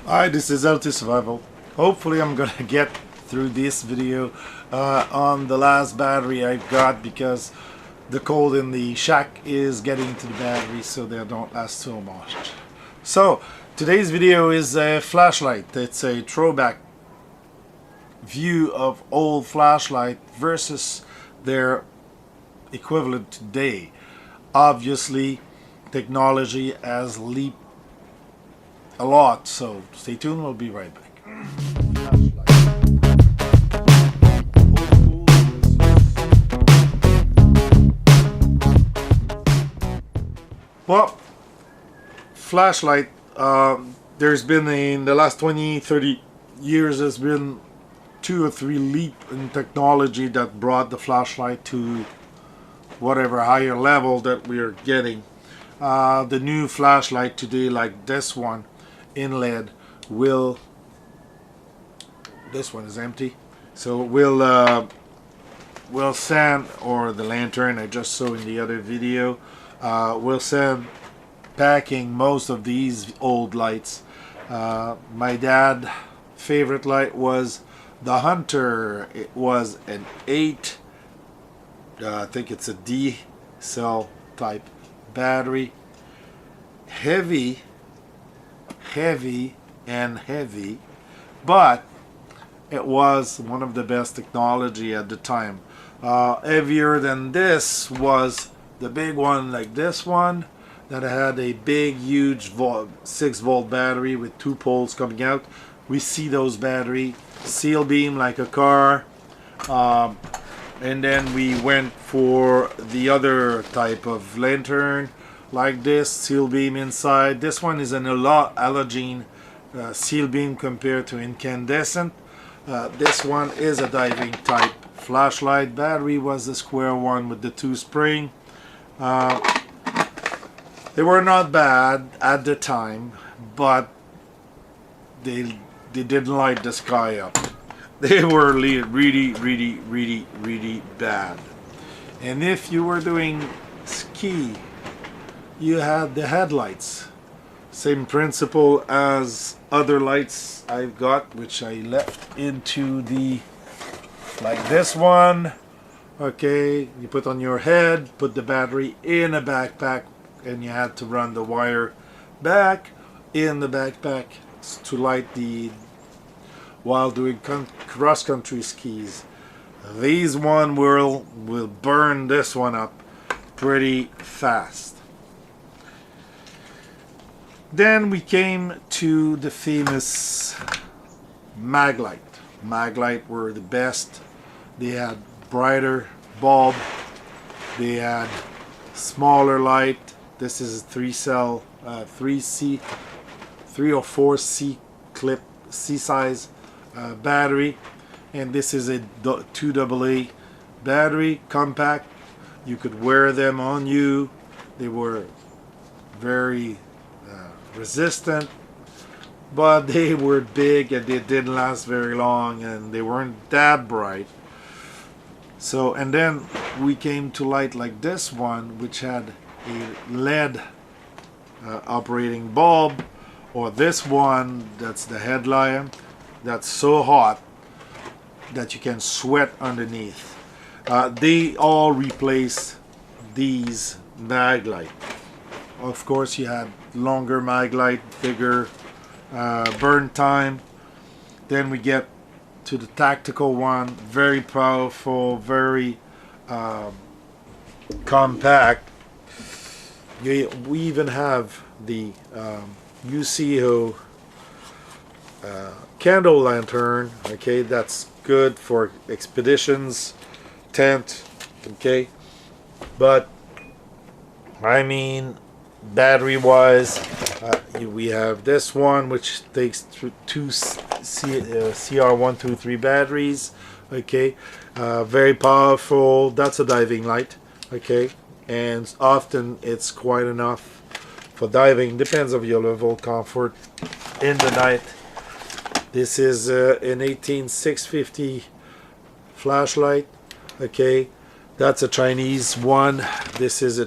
Hi, this is LT Survival. Hopefully I'm gonna get through this video on the last battery I've got, because the cold in the shack is getting to the battery, so they don't last so much. So today's video is a flashlight. It's a throwback view of old flashlight versus their equivalent today. Obviously technology has leaped a lot, so stay tuned, we'll be right back. Well, flashlight, there's been in the last 20-30 years, there's been 2 or 3 leap in technology that brought the flashlight to whatever higher level that we are getting. The new flashlight today, like this one in LED, this one is empty, so will send, or the lantern I just saw in the other video, will send packing most of these old lights. My dad's favorite light was the Hunter. It was an 8, I think it's a D cell type battery, heavy, but it was one of the best technology at the time. Heavier than this was the big one, like this one, that had a big huge 6-volt battery with 2 poles coming out. We see those battery seal beam like a car, and then we went for the other type of lantern like this, seal beam inside. This one is an halogen seal beam compared to incandescent. This one is a diving type flashlight. Battery was the square one with the 2 spring. They were not bad at the time, but they didn't light the sky up. They were really bad. And if you were doing ski, you had the headlights. Same principle as other lights I've got, which I left into the, like this one. Okay, you put on your head, put the battery in a backpack, and you had to run the wire back in the backpack to light the, while doing cross-country skis. These one will burn this one up pretty fast. Then we came to the famous Maglite. Maglite were the best. They had brighter bulb, they had smaller light. This is a 3-cell 3 or 4 C clip C size battery, and this is a 2 AA battery, compact. You could wear them on you. They were very resistant, but they were big and they didn't last very long, and they weren't that bright. So, and then we came to light like this one, which had a LED operating bulb, or this one, that's the headlight, that's so hot that you can sweat underneath. They all replaced these Maglite. Of course, you had longer Maglite, bigger burn time. Then we get to the tactical one, very powerful, very compact. We even have the UCO candle lantern. Okay, that's good for expeditions, tent. Okay, but I mean, battery wise, we have this one, which takes 2 CR123 batteries. Okay, very powerful. That's a diving light. Okay, and often it's quite enough for diving, depends on your level of comfort in the night. This is an 18650 flashlight. Okay, that's a Chinese one. This is a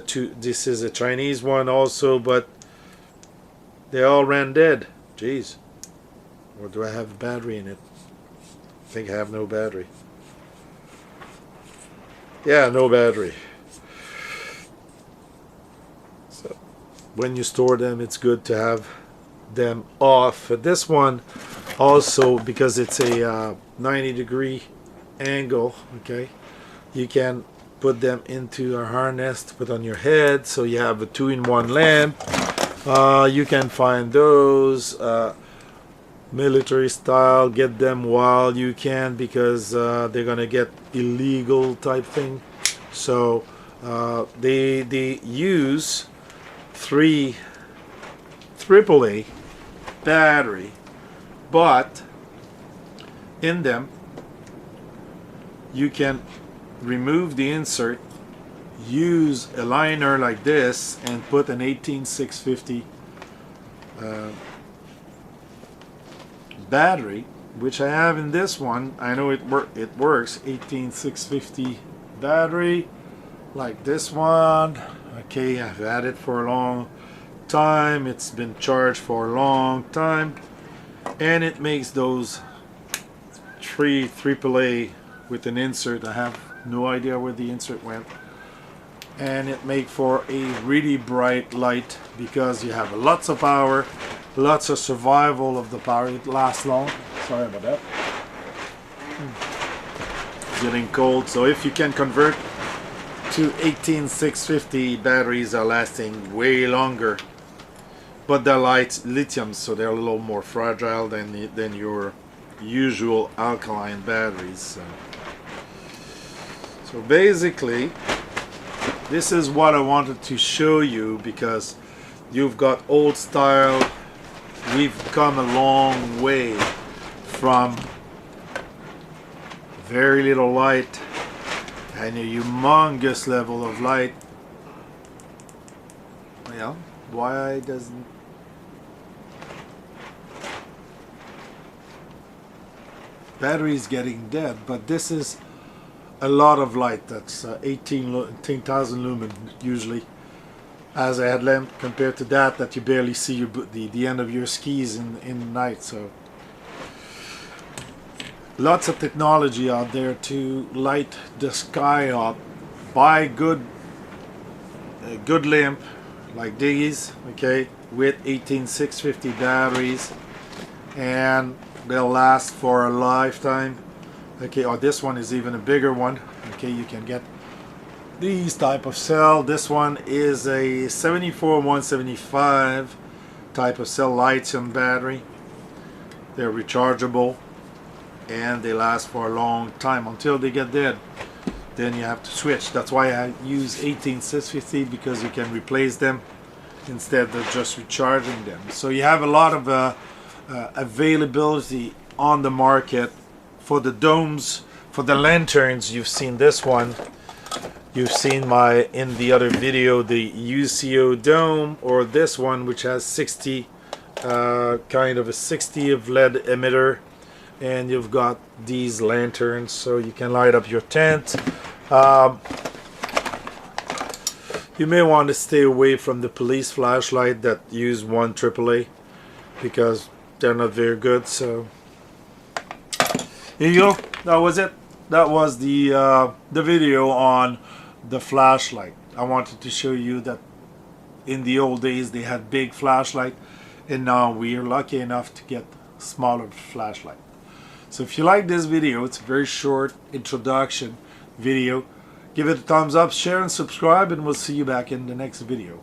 Chinese one also, but they all ran dead. Jeez. Or do I have a battery in it? I think I have no battery. Yeah, no battery. So when you store them, it's good to have them off. But this one also, because it's a 90-degree angle, okay, you can put them into a harness to put on your head, so you have a 2-in-1 lamp. You can find those military style, get them while you can, because they're gonna get illegal type thing. So they use 3 AAA battery, but in them you can remove the insert, use a liner like this, and put an 18650 battery, which I have in this one. I know it works. 18650 battery like this one. Okay, I've had it for a long time. It's been charged for a long time, and it makes those 3 AAA with an insert. I have no idea where the insert went, and it makes for a really bright light because you have lots of power, lots of survival of the power. It lasts long. Sorry about that. It's getting cold, so if you can convert to 18650, batteries are lasting way longer, but they're lithium, so they're a little more fragile than your usual alkaline batteries. So basically, this is what I wanted to show you, because you've got old style. We've come a long way from very little light and a humongous level of light. Well, why doesn't battery's getting dead? But this is a lot of light. That's 18,000 lumen usually as a headlamp, compared to that you barely see the end of your skis in the night. So lots of technology out there to light the sky up. Buy good lamp like these, okay, with 18650 batteries, and they'll last for a lifetime. Okay, or this one is even a bigger one. Okay, you can get these type of cell. This one is a 74175 type of cell, lithium battery. They're rechargeable and they last for a long time until they get dead. Then you have to switch. That's why I use 18650, because you can replace them instead of just recharging them. So you have a lot of availability on the market. For the domes, for the lanterns, you've seen this one. You've seen in the other video, the UCO dome, or this one, which has 60, kind of a 60 of LED emitter, and you've got these lanterns, so you can light up your tent. You may want to stay away from the police flashlight that use 1 AAA, because they're not very good. So here you go. That was it. That was the video on the flashlight. I wanted to show you that in the old days they had big flashlight, and now we are lucky enough to get smaller flashlight. So if you like this video, it's a very short introduction video. Give it a thumbs up, share and subscribe, and we'll see you back in the next video.